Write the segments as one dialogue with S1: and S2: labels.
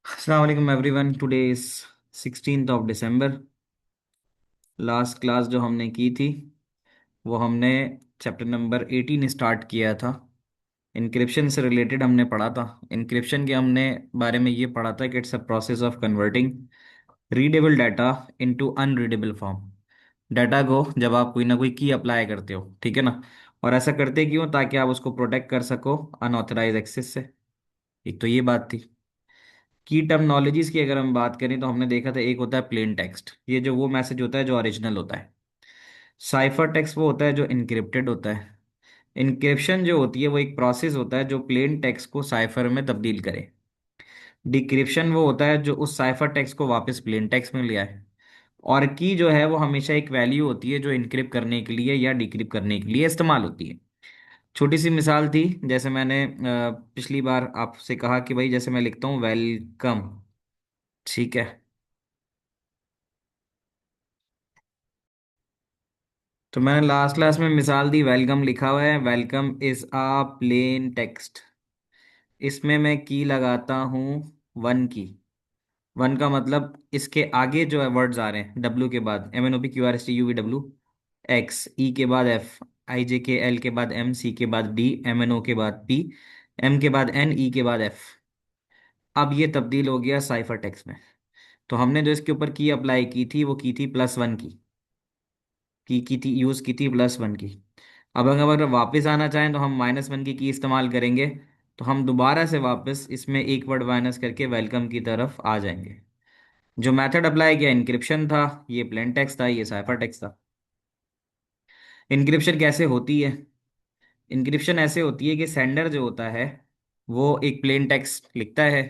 S1: अस्सलाम वालेकुम everyone. Today is 16th of December। Last class जो हमने की थी वो हमने चैप्टर नंबर 18 स्टार्ट किया था। इनक्रिप्शन से रिलेटेड हमने पढ़ा था। इनक्रिप्शन के हमने बारे में ये पढ़ा था कि it's a process of converting readable data into unreadable form. Data को जब आप कोई ना कोई की अप्लाई करते हो, ठीक है ना, और ऐसा करते क्यों? ताकि आप उसको प्रोटेक्ट कर सको अनऑथराइज एक्सेस से। एक तो ये बात थी। की टर्मिनोलॉजीज की अगर हम बात करें तो हमने देखा था एक होता है प्लेन टेक्स्ट, ये जो वो मैसेज होता है जो ओरिजिनल होता है। साइफर टेक्स्ट वो होता है जो इनक्रिप्टेड होता है। इनक्रिप्शन जो होती है वो एक प्रोसेस होता है जो प्लेन टेक्स्ट को साइफर में तब्दील करे। डिक्रिप्शन वो होता है जो उस साइफर टेक्स्ट को वापस प्लेन टेक्स्ट में ले आए। और की जो है वो हमेशा एक वैल्यू होती है जो इनक्रिप्ट करने के लिए या डिक्रिप्ट करने के लिए इस्तेमाल होती है। छोटी सी मिसाल थी, जैसे मैंने पिछली बार आपसे कहा कि भाई जैसे मैं लिखता हूँ वेलकम, ठीक है। तो मैंने लास्ट क्लास में मिसाल दी, वेलकम लिखा हुआ है, welcome is a plain text. इसमें मैं की लगाता हूँ वन की। वन का मतलब इसके आगे जो है वर्ड्स आ रहे हैं डब्ल्यू के बाद, M N O P Q R S T U V W, X E के बाद एफ, आई जे के एल के बाद एम, सी के बाद डी, एम एन ओ के बाद पी, एम के बाद एन, ई के बाद एफ। अब ये तब्दील हो गया साइफर टेक्स्ट में। तो हमने जो इसके ऊपर की अप्लाई की थी वो की थी प्लस वन की थी, यूज की थी प्लस वन की। अब अगर वापस आना चाहें तो हम माइनस वन की इस्तेमाल करेंगे। तो हम दोबारा से वापस इसमें एक वर्ड माइनस करके वेलकम की तरफ आ जाएंगे। जो मेथड अप्लाई किया इनक्रिप्शन था, ये प्लेन टेक्स्ट था, ये साइफर टेक्स्ट था। इनक्रिप्शन कैसे होती है? इनक्रिप्शन ऐसे होती है कि सेंडर जो होता है वो एक प्लेन टेक्स्ट लिखता है,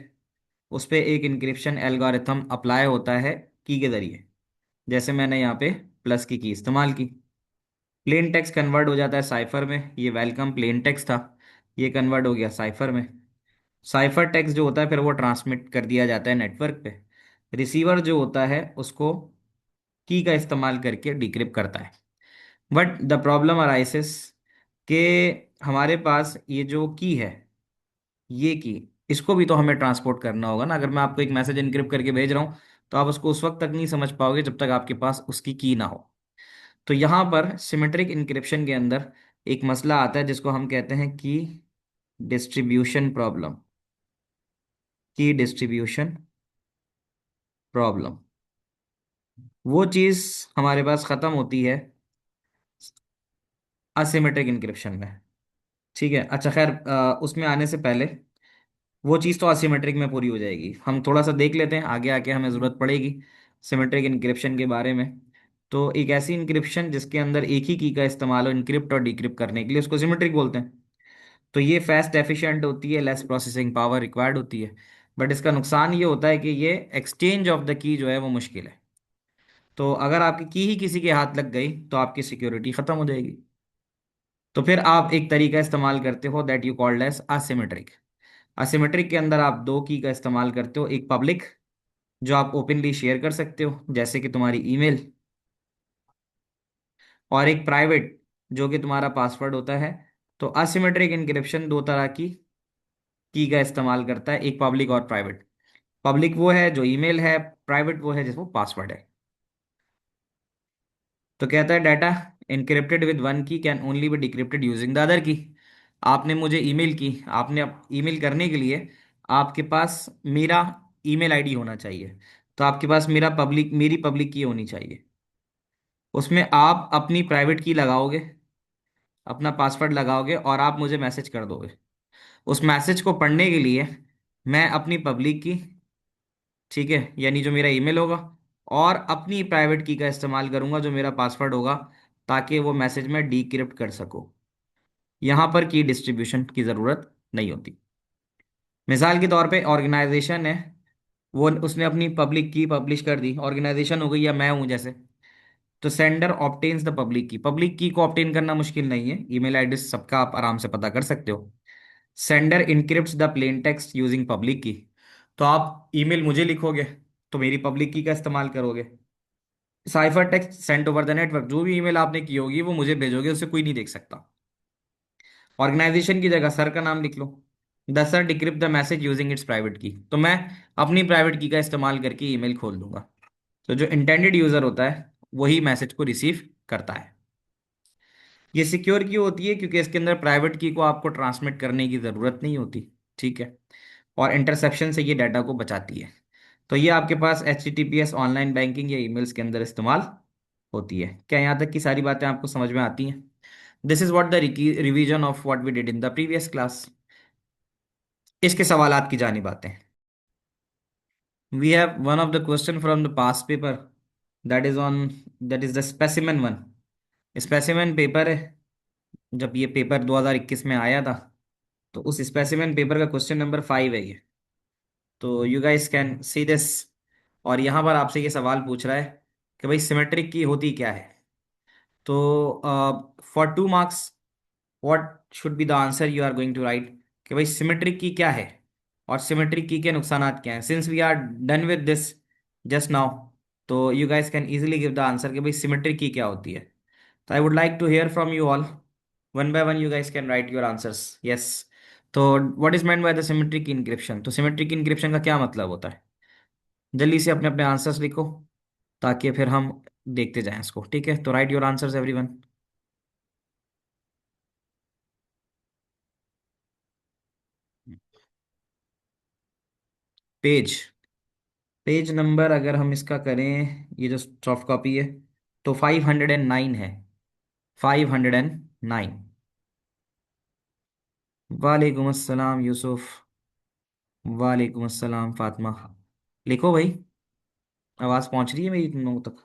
S1: उस पर एक इनक्रिप्शन एल्गोरिथम अप्लाई होता है की के जरिए। जैसे मैंने यहाँ पे प्लस की इस्तेमाल की, प्लेन टेक्स्ट कन्वर्ट हो जाता है साइफर में। ये वेलकम प्लेन टेक्स्ट था, ये कन्वर्ट हो गया साइफर में। साइफर टेक्स्ट जो होता है फिर वो ट्रांसमिट कर दिया जाता है नेटवर्क पे। रिसीवर जो होता है उसको की का इस्तेमाल करके डिक्रिप्ट करता है। बट द प्रॉब्लम अराइसेस कि हमारे पास ये जो की है, ये की, इसको भी तो हमें ट्रांसपोर्ट करना होगा ना। अगर मैं आपको एक मैसेज इनक्रिप्ट करके भेज रहा हूँ तो आप उसको उस वक्त तक नहीं समझ पाओगे जब तक आपके पास उसकी की ना हो। तो यहाँ पर सिमेट्रिक इंक्रिप्शन के अंदर एक मसला आता है जिसको हम कहते हैं की डिस्ट्रीब्यूशन प्रॉब्लम। की डिस्ट्रीब्यूशन प्रॉब्लम वो चीज़ हमारे पास ख़त्म होती है असिमेट्रिक इंक्रिप्शन में। ठीक है, अच्छा खैर, उसमें आने से पहले वो चीज़ तो असिमेट्रिक में पूरी हो जाएगी। हम थोड़ा सा देख लेते हैं, आगे आके हमें ज़रूरत पड़ेगी सिमेट्रिक इंक्रिप्शन के बारे में। तो एक ऐसी इंक्रिप्शन जिसके अंदर एक ही की का इस्तेमाल हो इनक्रिप्ट और डिक्रिप्ट करने के लिए, उसको सिमेट्रिक बोलते हैं। तो ये फास्ट एफिशिएंट होती है, लेस प्रोसेसिंग पावर रिक्वायर्ड होती है। बट इसका नुकसान ये होता है कि ये एक्सचेंज ऑफ द की जो है वो मुश्किल है। तो अगर आपकी की ही किसी के हाथ लग गई तो आपकी सिक्योरिटी खत्म हो जाएगी। तो फिर आप एक तरीका इस्तेमाल करते हो that you called as asymmetric. Asymmetric के अंदर आप दो की का इस्तेमाल करते हो, एक पब्लिक जो आप ओपनली शेयर कर सकते हो जैसे कि तुम्हारी ईमेल, और एक प्राइवेट जो कि तुम्हारा पासवर्ड होता है। तो असिमेट्रिक इनक्रिप्शन दो तरह की का इस्तेमाल करता है, एक पब्लिक और प्राइवेट। पब्लिक वो है जो ईमेल है, प्राइवेट वो है जिसको पासवर्ड है। तो कहता है data encrypted with one key can only be decrypted using the other key. आपने मुझे ईमेल की, आपने ईमेल करने के लिए आपके पास मेरा ईमेल आईडी होना चाहिए। तो आपके पास मेरी पब्लिक की होनी चाहिए। उसमें आप अपनी प्राइवेट की लगाओगे, अपना पासवर्ड लगाओगे और आप मुझे मैसेज कर दोगे। उस मैसेज को पढ़ने के लिए मैं अपनी पब्लिक की, ठीक है, यानी जो मेरा ईमेल होगा, और अपनी प्राइवेट की का इस्तेमाल करूंगा जो मेरा पासवर्ड होगा, ताकि वो मैसेज मैं डीक्रिप्ट कर सकूं। यहां पर की डिस्ट्रीब्यूशन की जरूरत नहीं होती। मिसाल के तौर पे ऑर्गेनाइजेशन है, वो उसने अपनी पब्लिक की पब्लिश कर दी, ऑर्गेनाइजेशन हो गई या मैं हूं जैसे। तो सेंडर ऑब्टेन्स द पब्लिक की को ऑब्टेन करना मुश्किल नहीं है, ईमेल आईडी सबका आप आराम से पता कर सकते हो। Sender encrypts the plain text using public key. तो आप ईमेल मुझे लिखोगे तो मेरी पब्लिक की का इस्तेमाल करोगे। Cipher text sent over the network, जो भी ईमेल आपने की होगी वो मुझे भेजोगे, उसे कोई नहीं देख सकता। ऑर्गेनाइजेशन की जगह सर का नाम लिख लो, sir decrypt the message using its private key, तो मैं अपनी प्राइवेट की का इस्तेमाल करके ईमेल खोल दूंगा। तो जो इंटेंडेड यूजर होता है वही मैसेज को रिसीव करता है। ये सिक्योर क्यों होती है? क्योंकि इसके अंदर प्राइवेट की को आपको ट्रांसमिट करने की ज़रूरत नहीं होती। ठीक है। और इंटरसेप्शन से ये डाटा को बचाती है। तो ये आपके पास HTTPS ऑनलाइन बैंकिंग या ईमेल्स के अंदर इस्तेमाल होती है। क्या यहाँ तक की सारी बातें आपको समझ में आती हैं? This is what the revision of what we did in the previous class. इसके सवालात की जानी बातें। We have one of the question from the past paper, that is on, that is the specimen one. Specimen paper है, जब ये paper 2021 में आया था, तो उस स्पेसिमेन पेपर का क्वेश्चन नंबर 5 है ये। तो you guys can see this. और यहाँ पर आपसे ये सवाल पूछ रहा है कि भाई सिमेट्रिक की होती क्या है। तो for 2 marks what should be the answer you are going to write, कि भाई सिमेट्रिक की क्या है और सिमेट्रिक की के नुकसानात क्या हैं। Since we are done with this just now, तो you guys can easily give the answer कि भाई सिमेट्रिक की क्या होती है। तो I would like to hear from you all, one by one you guys can write your answers. Yes. तो what is meant by the symmetric encryption, तो symmetric encryption का क्या मतलब होता है? जल्दी से अपने अपने आंसर्स लिखो, ताकि फिर हम देखते जाएं इसको। ठीक है, तो right your answers everyone. Page, page number अगर हम इसका करें, ये जो सॉफ्ट कॉपी है, तो 509 है। 509। वालेकुम अस्सलाम यूसुफ। वालेकुम अस्सलाम फातिमा। लिखो भाई, आवाज़ पहुंच रही है मेरी तुम लोगों तक?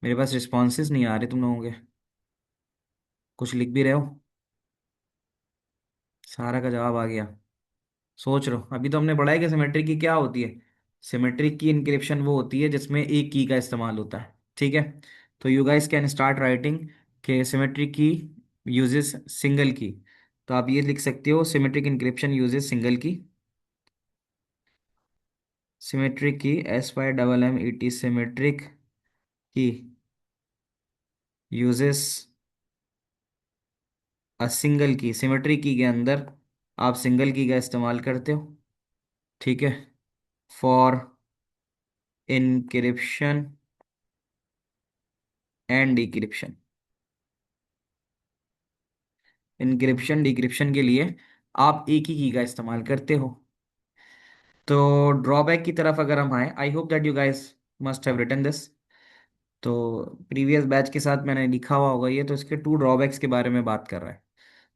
S1: मेरे पास रिस्पॉन्सेज नहीं आ रहे तुम लोगों के। कुछ लिख भी रहे हो? सारा का जवाब आ गया? सोच रहे हो? अभी तो हमने पढ़ा है कि सिमेट्रिक की क्या होती है। सिमेट्रिक की इनक्रिप्शन वो होती है जिसमें एक की का इस्तेमाल होता है। ठीक है। तो you guys can start writing कि सिमेट्रिक की यूजेस सिंगल की। तो आप ये लिख सकते हो, सिमेट्रिक इनक्रिप्शन यूजेस सिंगल की। सिमेट्रिक की, SYMMET, सिमेट्रिक की यूजेस अ सिंगल की। सिमेट्रिक की के अंदर आप सिंगल की का इस्तेमाल करते हो। ठीक है। For encryption and decryption. Encryption decryption के लिए आप एक ही की का इस्तेमाल करते हो। तो ड्रॉबैक की तरफ अगर हम आए, I hope that you guys must have written this. तो प्रीवियस बैच के साथ मैंने लिखा हुआ होगा ये, तो इसके 2 ड्रॉबैक्स के बारे में बात कर रहा है।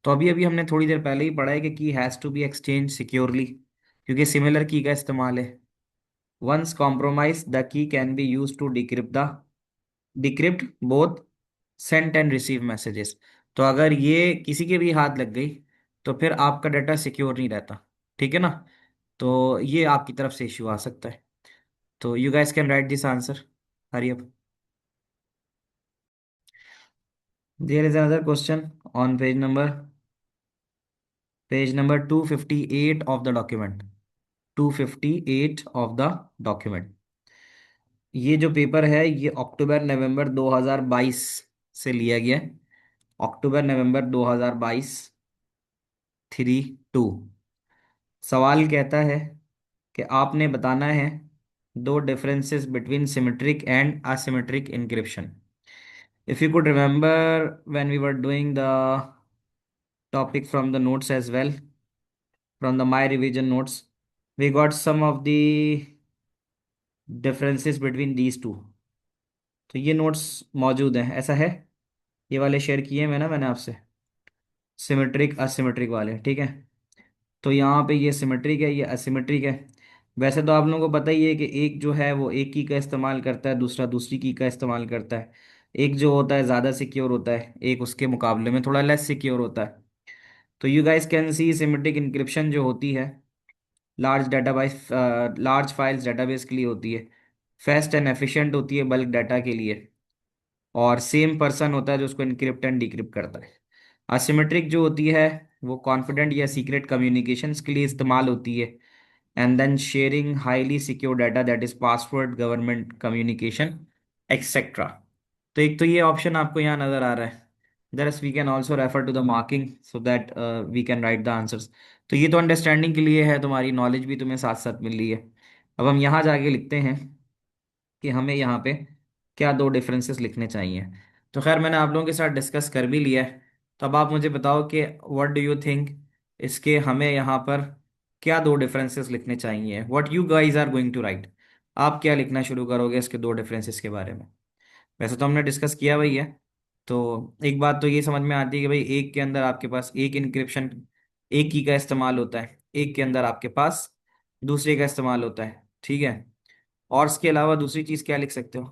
S1: तो अभी अभी हमने थोड़ी देर पहले ही पढ़ा है कि key has to be exchange securely, क्योंकि सिमिलर की का इस्तेमाल है। Once compromise the key can be use to decrypt both sent and receive messages. तो अगर ये किसी के भी हाथ लग गई, तो फिर आपका डाटा सिक्योर नहीं रहता। ठीक है ना? तो ये आपकी तरफ से इश्यू आ सकता है। तो you guys can write this answer, hurry up. There is another question on page number 258 of the document. 258 of the document. ये जो पेपर है ये अक्टूबर नवंबर 2022 से लिया गया है। अक्टूबर नवंबर 2022, 3-2। सवाल कहता है कि आपने बताना है दो differences between symmetric and asymmetric encryption. If you could remember when we were doing the topic from the notes as well, from the my revision notes, we got some of the differences between these two। तो ये notes मौजूद हैं, ऐसा है? ये वाले share किए मैंने आपसे, सिमेट्रिक असिमेट्रिक वाले। ठीक है। तो यहाँ पे ये सिमेट्रिक है, ये असिमेट्रिक है। वैसे तो आप लोगों को पता ही है कि एक जो है वो एक की का इस्तेमाल करता है, दूसरा दूसरी की का इस्तेमाल करता है। एक जो होता है ज़्यादा सिक्योर होता है, एक उसके मुकाबले में थोड़ा लेस सिक्योर होता है। तो you guys can see symmetric encryption जो होती है लार्ज फाइल्स डेटाबेस के लिए होती है। फास्ट एंड एफिशिएंट होती है बल्क डाटा के लिए। और सेम पर्सन होता है जो उसको इनक्रिप्ट एंड डिक्रिप्ट करता है। असिमेट्रिक जो होती है वो कॉन्फिडेंट या सीक्रेट कम्युनिकेशंस के लिए इस्तेमाल होती है। And then sharing highly secure data, that is password, government communication, etcetera. तो एक तो ये ऑप्शन आपको यहाँ नजर आ रहा है। दरअस we can also refer to the marking so that we can write the answers. तो ये तो अंडरस्टैंडिंग के लिए है, तुम्हारी नॉलेज भी तुम्हें साथ साथ मिल रही है। अब हम यहाँ जाके लिखते हैं कि हमें यहाँ पे क्या दो डिफरेंसेस लिखने चाहिए। तो खैर मैंने आप लोगों के साथ डिस्कस कर भी लिया है। तो अब आप मुझे बताओ कि व्हाट डू यू थिंक, इसके हमें यहाँ पर क्या दो डिफरेंसेस लिखने चाहिए, what you guys are going to write. आप क्या लिखना शुरू करोगे इसके दो डिफरेंसेस के बारे में। वैसे तो हमने डिस्कस किया भाई है। तो एक बात तो ये समझ में आती है कि भाई एक के अंदर आपके पास एक इंक्रिप्शन, एक की का इस्तेमाल होता है, एक के अंदर आपके पास दूसरे का इस्तेमाल होता है, ठीक है। और इसके अलावा दूसरी चीज क्या लिख सकते हो।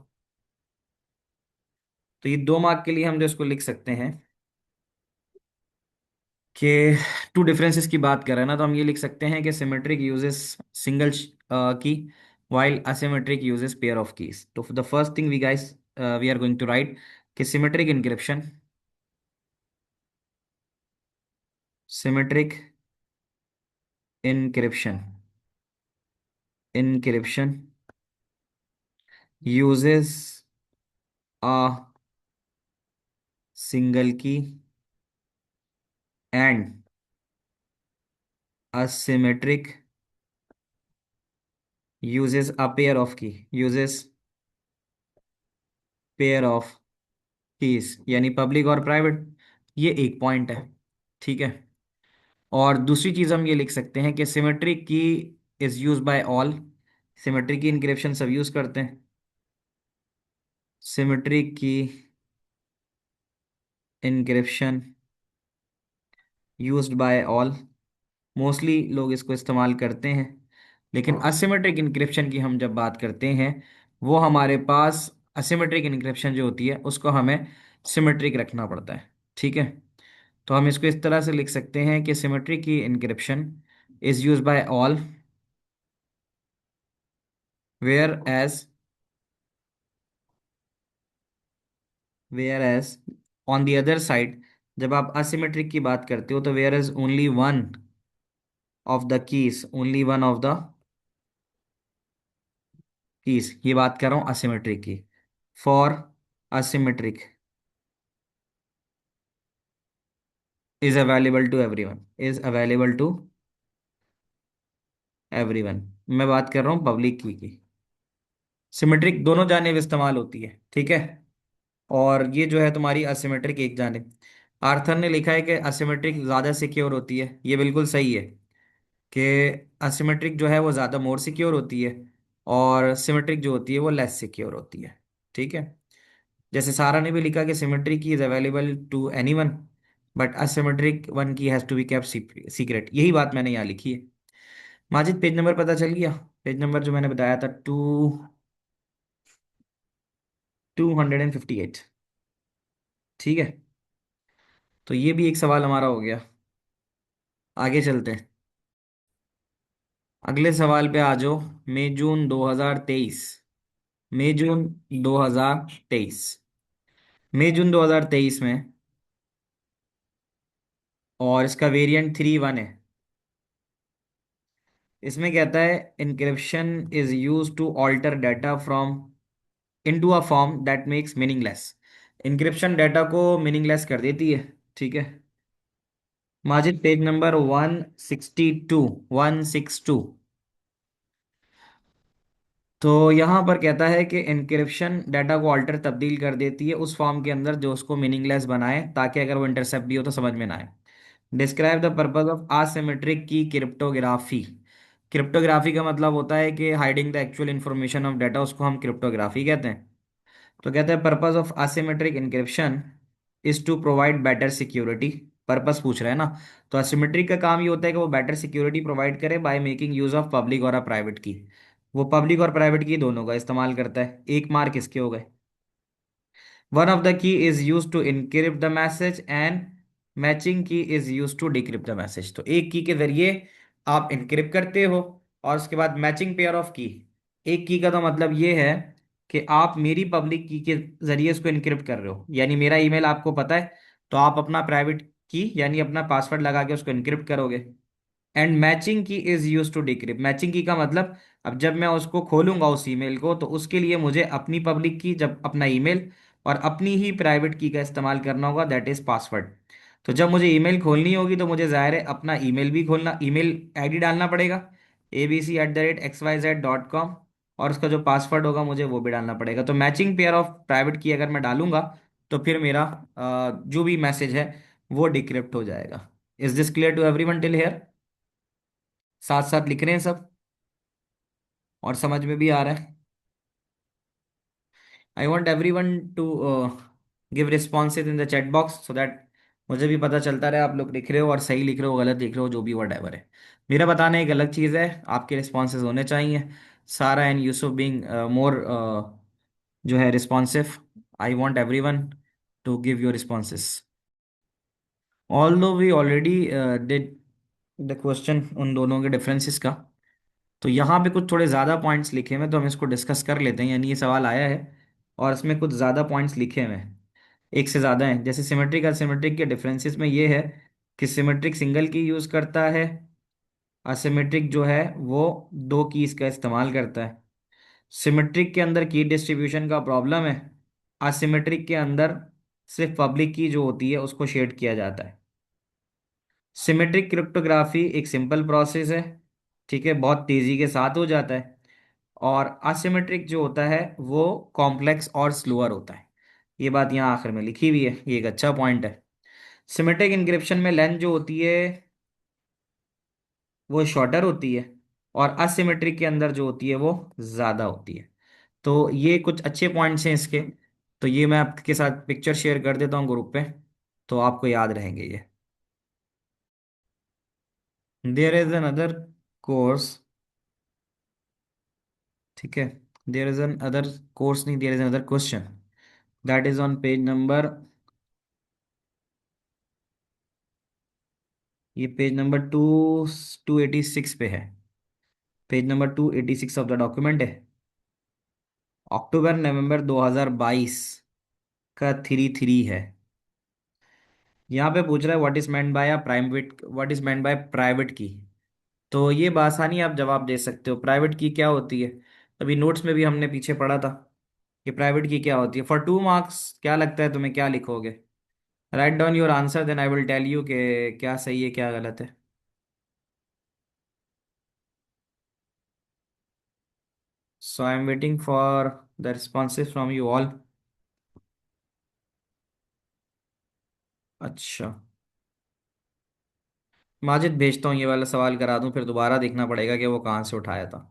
S1: तो ये 2 मार्क के लिए हम जो इसको लिख सकते हैं कि टू डिफरेंसेस की बात कर रहे हैं ना, तो हम ये लिख सकते हैं कि सिमेट्रिक यूजेस सिंगल की, while asymmetric uses pair of keys. तो the first thing we are going to write कि symmetric encryption uses a single key and asymmetric uses pair of keys, यानी पब्लिक और प्राइवेट। ये एक point है, ठीक है। और दूसरी चीज हम ये लिख सकते हैं कि symmetric key is use by all, symmetric key encryption सब यूज करते हैं, symmetric key encryption used by all, mostly लोग इसको इस्तेमाल करते हैं। लेकिन असिमेट्रिक इंक्रिप्शन की हम जब बात करते हैं, वो हमारे पास असिमेट्रिक इंक्रिप्शन जो होती है उसको हमें सिमेट्रिक रखना पड़ता है, ठीक है। तो हम इसको इस तरह से लिख सकते हैं कि symmetric key encryption is use by all, whereas whereas on the other side, जब आप असिमेट्रिक की बात करते हो तो whereas only one of the keys, ये बात कर रहा हूँ असिमेट्रिक की। For asymmetric is available to everyone. मैं बात कर रहा हूँ पब्लिक की। सिमेट्रिक दोनों जानेब इस्तेमाल होती है, ठीक है। और ये जो है तुम्हारी असिमेट्रिक एक जानेब। आर्थर ने लिखा है कि असिमेट्रिक ज़्यादा सिक्योर होती है, ये बिल्कुल सही है कि असिमेट्रिक जो है वो ज़्यादा मोर सिक्योर होती है, और सिमेट्रिक जो होती है वो लेस सिक्योर होती है, ठीक है। जैसे सारा ने भी लिखा कि symmetric key is available to anyone, but asymmetric one key has to be kept secret, यही बात मैंने यहाँ लिखी है। माजिद पेज नंबर पता चल गया, पेज नंबर जो मैंने बताया था 258, ठीक है। तो ये भी एक सवाल हमारा हो गया। आगे चलते हैं, अगले सवाल पे आ जाओ। मई जून 2023, मई जून 2023, मई जून 2023 में, और इसका वेरिएंट 3.1 है। इसमें कहता है encryption is use to alter data from into a form that makes meaningless. Encryption data को मीनिंगलेस कर देती है, ठीक है। Majid page number 162। तो यहाँ पर कहता है कि इनक्रिप्शन डाटा को ऑल्टर तब्दील कर देती है उस फॉर्म के अंदर जो उसको मीनिंगलेस बनाए, ताकि अगर वो इंटरसेप्ट भी हो तो समझ में ना आए। Describe the purpose of asymmetric key cryptography. Cryptography का मतलब होता है कि hiding the actual information of data, उसको हम क्रिप्टोग्राफी कहते हैं। तो कहते हैं purpose of asymmetric encryption is to provide better security. Purpose पूछ रहे हैं ना, तो असिमेट्रिक का काम ये होता है कि वो बेटर सिक्योरिटी प्रोवाइड करे by making use of public और अ प्राइवेट की। वो पब्लिक और प्राइवेट की दोनों का इस्तेमाल करता है। 1 मार्क इसके हो गए। One of the key is use to encrypt the message and matching key is use to decrypt the message. तो एक की के जरिए आप इनक्रिप्ट करते हो, और उसके बाद मैचिंग पेयर ऑफ की। एक की का तो मतलब ये है कि आप मेरी पब्लिक की के जरिए इसको इनक्रिप्ट कर रहे हो, यानी मेरा ईमेल आपको पता है, तो आप अपना प्राइवेट की यानी अपना पासवर्ड लगा के उसको इनक्रिप्ट करोगे। And matching key is use to decrypt. Matching key का मतलब, अब जब मैं उसको खोलूंगा उस ईमेल को, तो उसके लिए मुझे अपनी पब्लिक की, जब अपना ईमेल, और अपनी ही प्राइवेट की का इस्तेमाल करना होगा, दैट इज पासवर्ड। तो जब मुझे ईमेल खोलनी होगी तो मुझे ज़ाहिर है अपना ईमेल भी खोलना, ईमेल आईडी डालना पड़ेगा, abc@xyz.com, और उसका जो पासवर्ड होगा मुझे वो भी डालना पड़ेगा। तो मैचिंग पेयर ऑफ प्राइवेट की अगर मैं डालूंगा तो फिर मेरा जो भी मैसेज है वो डिक्रिप्ट हो जाएगा। Is this clear to everyone till here? साथ साथ लिख रहे हैं सब और समझ में भी आ रहा है? आई want every one to give responses in the chat box so that मुझे भी पता चलता रहे आप लोग लिख रहे हो और सही लिख रहे हो, गलत लिख रहे हो, जो भी वट एवर है। मेरा बताना एक अलग चीज़ है, आपके रिस्पॉन्सेज होने चाहिए। सारा एंड यूसुफ बीइंग मोर जो है responsive. I want every one to give your responses. Although we already did the question उन दोनों के डिफरेंसेस का, तो यहाँ पे कुछ थोड़े ज़्यादा पॉइंट्स लिखे हुए हैं तो हम इसको डिस्कस कर लेते हैं। यानी ये सवाल आया है और इसमें कुछ ज़्यादा पॉइंट्स लिखे हुए हैं, एक से ज़्यादा हैं। जैसे सिमेट्रिक असिमेट्रिक के डिफरेंसेस में ये है कि सिमेट्रिक सिंगल की यूज़ करता है, असिमेट्रिक जो है वो दो कीज़ का इस्तेमाल करता है। सिमेट्रिक के अंदर की डिस्ट्रीब्यूशन का प्रॉब्लम है, असिमेट्रिक के अंदर सिर्फ पब्लिक की जो होती है उसको शेड किया जाता है। सिमेट्रिक क्रिप्टोग्राफी एक सिंपल प्रोसेस है, ठीक है, बहुत तेज़ी के साथ हो जाता है। और असिमेट्रिक जो होता है वो कॉम्प्लेक्स और स्लोअर होता है। ये बात यहाँ आखिर में लिखी हुई है, ये एक अच्छा पॉइंट है। सिमेट्रिक इंक्रिप्शन में लेंथ जो होती है वो शॉर्टर होती है, और असिमेट्रिक के अंदर जो होती है वो ज़्यादा होती है। तो ये कुछ अच्छे पॉइंट्स हैं इसके। तो ये मैं आपके साथ पिक्चर शेयर कर देता हूँ ग्रुप पे, तो आपको याद रहेंगे ये। There is another course, ठीक है, there is another course नहीं, there is another question that is on page number, ये पेज नंबर 286 पे है। पेज नंबर 286 ऑफ द डॉक्यूमेंट है। अक्टूबर नवंबर 2022 का 3 है। यहाँ पे पूछ रहा है what is meant bye a private, what is meant by private key. तो ये बासानी आप जवाब दे सकते हो, प्राइवेट की क्या होती है। अभी नोट्स में भी हमने पीछे पढ़ा था कि प्राइवेट की क्या होती है। फॉर 2 मार्क्स क्या लगता है तुम्हें क्या लिखोगे? Write down your answer then I will tell you कि क्या सही है क्या गलत है। So I am waiting for the responses from you all. अच्छा, माजिद भेजता हूँ, ये वाला सवाल करा दूं फिर दोबारा देखना पड़ेगा कि वो कहाँ से उठाया था।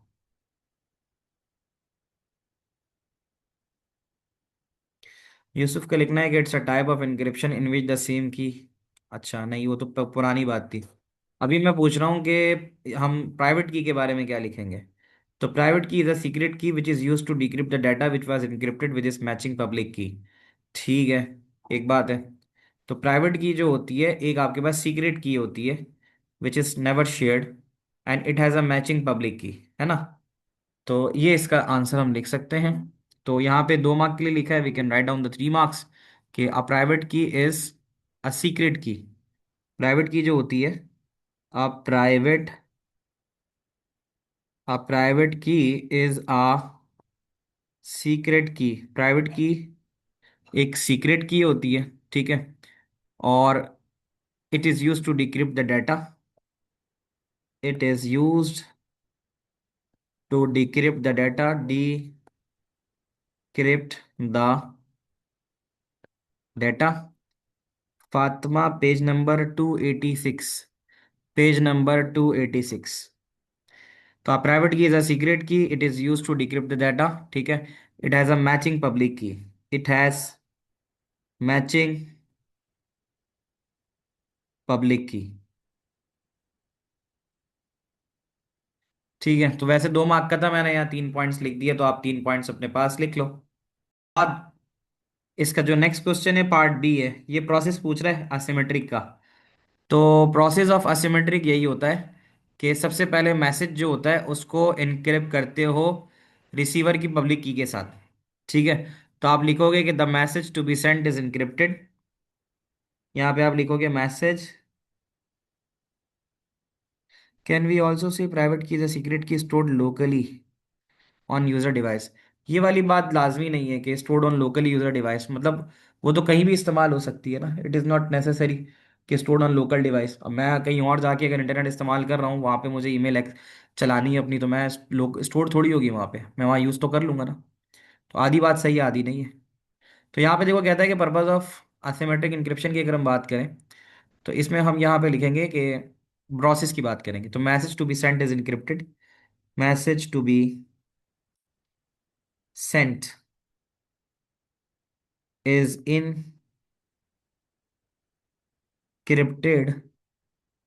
S1: यूसुफ का लिखना है कि it's a type of encryption in which the same की। अच्छा नहीं, वो तो पुरानी बात थी। अभी मैं पूछ रहा हूँ कि हम प्राइवेट की के बारे में क्या लिखेंगे। तो private key is a secret key which is use to decrypt the data which was encrypted with this matching public key. ठीक है, एक बात है। तो प्राइवेट की जो होती है एक आपके पास सीक्रेट की होती है which is never shared and it has a matching public की, है ना। तो ये इसका आंसर हम लिख सकते हैं। तो यहाँ पे 2 मार्क के लिए लिखा है, we can write down the 3 marks कि a private key is a secret key. Private key जो होती है, a private a private key is a secret key. Private key एक सीक्रेट की होती है, ठीक है, और it is use to decrypt the data, it is used to decrypt the data, decrypt the data. Fatima page number 286, page number 286। तो private key is a secret key, it is use to decrypt the data, ठीक है। It has a matching public key, it has matching public key. ठीक है, तो वैसे 2 mark का था, मैंने यहाँ 3 पॉइंट्स लिख दिए तो आप 3 पॉइंट्स अपने पास लिख लो। अब इसका जो नेक्स्ट क्वेश्चन है पार्ट बी है, ये प्रोसेस पूछ रहा है असिमेट्रिक का। तो प्रोसेस ऑफ असिमेट्रिक यही होता है कि सबसे पहले मैसेज जो होता है उसको एनक्रिप्ट करते हो रिसीवर की पब्लिक की के साथ, ठीक है। तो आप लिखोगे कि the message to be send is encrypted. यहाँ पे आप लिखोगे message can we also see private key the secret key stored locally on user device. ये वाली बात लाजमी नहीं है कि stored on locally user device, मतलब वो तो कहीं भी इस्तेमाल हो सकती है ना, इट इज़ नॉट नेसेसरी। कि स्टोर्ड ऑन लोकल डिवाइस। अब मैं कहीं और जाके अगर इंटरनेट इस्तेमाल कर रहा हूँ, वहाँ पे मुझे ईमेल चलानी है अपनी, तो मैं लोग स्टोर थोड़ी होगी वहाँ पे, मैं वहाँ यूज़ तो कर लूंगा ना। तो आधी बात सही है, आधी नहीं है। तो यहाँ पे देखो कहता है कि पर्पज ऑफ असिमेट्रिक इंक्रिप्शन की अगर हम बात करें, तो इसमें हम यहाँ पे लिखेंगे कि प्रोसेस की बात करेंगे, तो message to be sent is encrypted, message to be sent is encrypted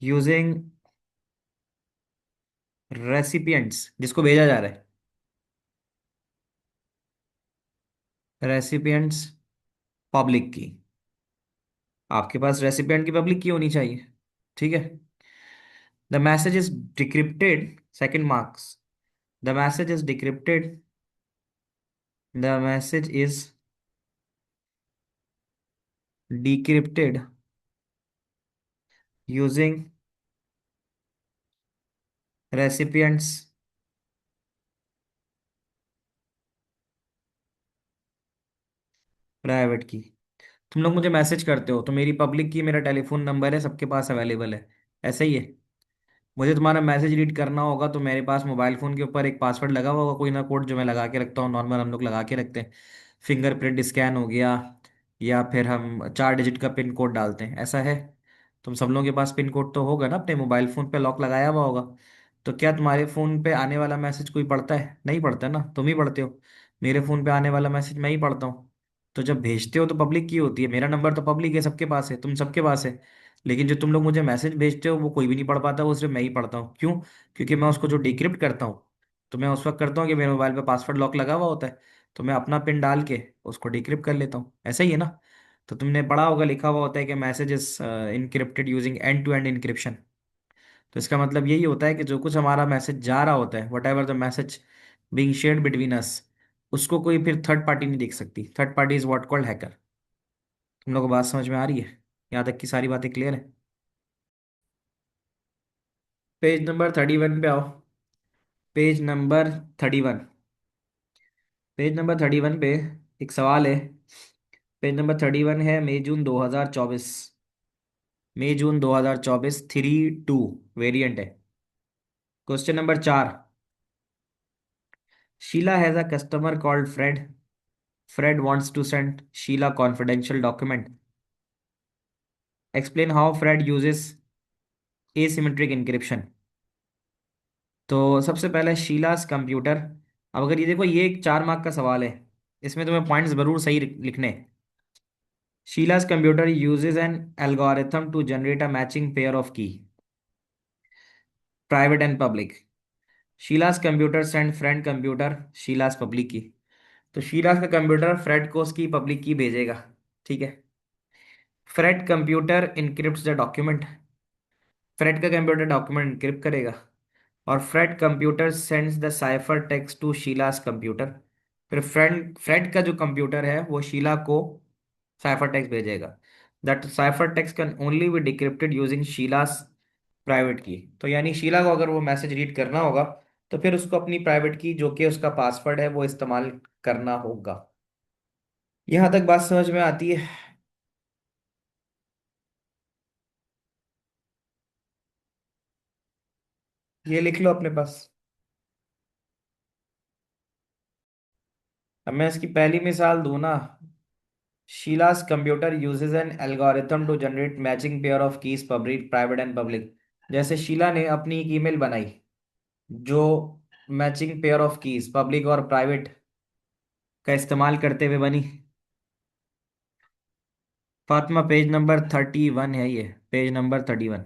S1: using recipients, जिसको भेजा जा रहा है, रेसिपिएंट्स पब्लिक की। आपके पास रेसिपिएंट की पब्लिक की होनी चाहिए, ठीक है। The message is decrypted, second marks, the message is decrypted, the message is decrypted using recipients private की। तुम लोग मुझे मैसेज करते हो तो मेरी पब्लिक की मेरा टेलीफोन नंबर है, सबके पास अवेलेबल है, ऐसा ही है। मुझे तुम्हारा मैसेज रीड करना होगा तो मेरे पास मोबाइल फ़ोन के ऊपर एक पासवर्ड लगा हुआ होगा, कोई ना कोड जो मैं लगा के रखता हूँ, नॉर्मल हम लोग लगा के रखते हैं। फिंगरप्रिंट स्कैन हो गया, या फिर हम 4 डिजिट का पिन कोड डालते हैं, ऐसा है। तुम सब लोगों के पास पिन कोड तो होगा ना, अपने मोबाइल फ़ोन पे लॉक लगाया हुआ होगा। तो क्या तुम्हारे फ़ोन पे आने वाला मैसेज कोई पढ़ता है? नहीं पढ़ता है ना, तुम ही पढ़ते हो। मेरे फ़ोन पे आने वाला मैसेज मैं ही पढ़ता हूँ। तो जब भेजते हो तो पब्लिक की होती है, मेरा नंबर तो पब्लिक है, सबके पास है, तुम सबके पास है। लेकिन जो तुम लोग मुझे मैसेज भेजते हो वो कोई भी नहीं पढ़ पाता, वो सिर्फ मैं ही पढ़ता हूँ। क्यों? क्योंकि मैं उसको जो डिक्रिप्ट करता हूँ, तो मैं उस वक्त करता हूँ कि मेरे मोबाइल पे पासवर्ड लॉक लगा हुआ होता है, तो मैं अपना पिन डाल के उसको डिक्रिप्ट कर लेता हूँ, ऐसा ही है ना। तो तुमने पढ़ा होगा, लिखा हुआ होता है कि messages encrypted using end to end encryption. तो इसका मतलब यही होता है कि जो कुछ हमारा मैसेज जा रहा होता है, what ever the message being shared between us, उसको कोई फिर थर्ड पार्टी नहीं देख सकती। Third party is what called hacker. तुम लोगों को बात समझ में आ रही है? यहाँ तक की सारी बातें क्लियर है? पेज नंबर 31 पे आओ। Page number 31। पेज नंबर 31 पे एक सवाल है। पेज नंबर 31 है, मई जून 2024। मई जून 2024, 3-2 वेरिएंट है। Question number 4। Sheila has a customer called Fred. Fred wants to send Sheila confidential document. Explain how Fred uses asymmetric encryption. तो सबसे पहले शीलास कंप्यूटर। अब अगर ये देखो, ये एक 4 मार्क का सवाल है, इसमें तुम्हें पॉइंट्स जरूर सही लिखने हैं। शीलास computer uses an algorithm to generate a matching pair of key, private and public. Sheela's computer send friend computer Sheela's public key. तो शीलास का कंप्यूटर फ्रेड को उसकी पब्लिक की भेजेगा, ठीक है। Fred computer encrypts the document. Fred का कंप्यूटर डॉक्यूमेंट इनक्रिप्ट करेगा। और Fred computer sends the cipher text to Sheela's computer. फिर फ्रेड का जो कंप्यूटर है वो शीला को साइफर टेक्स्ट भेजेगा। That cipher text can only be decrypted using Sheela's private key. तो यानी शीला को अगर वो मैसेज रीड करना होगा, तो फिर उसको अपनी प्राइवेट की, जो कि उसका पासवर्ड है, वो इस्तेमाल करना होगा। यहाँ तक बात समझ में आती है? ये लिख लो अपने पास। अब मैं इसकी पहली मिसाल दूं ना, शीला's computer uses an algorithm to generate matching pair of keys public private and public। जैसे शीला ने अपनी एक ईमेल बनाई जो matching pair of keys public और प्राइवेट का इस्तेमाल करते हुए बनी। फातिमा, पेज नंबर 31 है ये, पेज नंबर 31।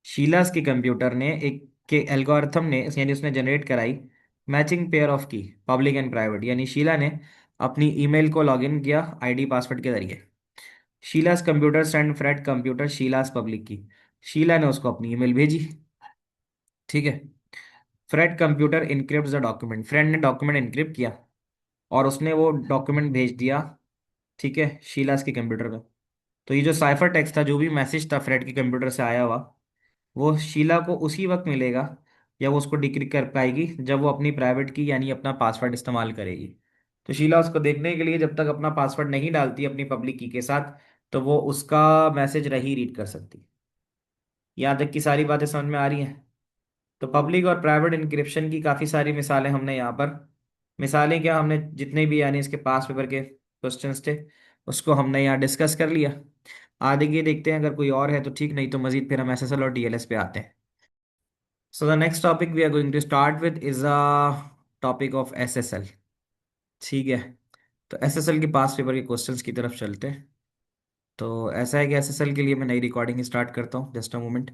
S1: शीलास के कंप्यूटर ने एक के एल्गोरिथम ने, यानी उसने जनरेट कराई मैचिंग पेयर ऑफ की पब्लिक एंड प्राइवेट, यानी शीला ने अपनी ईमेल को लॉगिन किया आईडी पासवर्ड के जरिए। Sheela's computer send Fred computer Sheela's public key. Sheela ने उसको अपनी ईमेल भेजी, ठीक है। Fred computer encrypt the document. Fred ने डॉक्यूमेंट इनक्रिप्ट किया और उसने वो डॉक्यूमेंट भेज दिया, ठीक है, शीलास के कंप्यूटर पे। तो ये जो साइफर टेक्स्ट था, जो भी मैसेज था फ्रेड के कंप्यूटर से आया हुआ, वो शीला को उसी वक्त मिलेगा, या वो उसको डिक्रिप्ट कर पाएगी जब वो अपनी प्राइवेट की यानी अपना पासवर्ड इस्तेमाल करेगी। तो शीला उसको देखने के लिए जब तक अपना पासवर्ड नहीं डालती अपनी पब्लिक की के साथ, तो वो उसका मैसेज रही रीड कर सकती। यहाँ तक की सारी बातें समझ में आ रही हैं? तो पब्लिक और प्राइवेट इंक्रिप्शन की काफ़ी सारी मिसालें हमने यहाँ पर, मिसालें क्या, हमने जितने भी यानी इसके पास पेपर के क्वेश्चंस थे उसको हमने यहाँ डिस्कस कर लिया। आगे ये देखते हैं, अगर कोई और है तो ठीक, नहीं तो मजीद फिर हम एसएसएल और डीएलएस पे आते हैं। So the next topic we are going to start with is a topic of SSL. ठीक है, तो एसएसएल के पास पेपर के क्वेश्चंस की तरफ चलते हैं। तो ऐसा है कि एसएसएल के लिए मैं नई रिकॉर्डिंग स्टार्ट करता हूँ, जस्ट अ मोमेंट।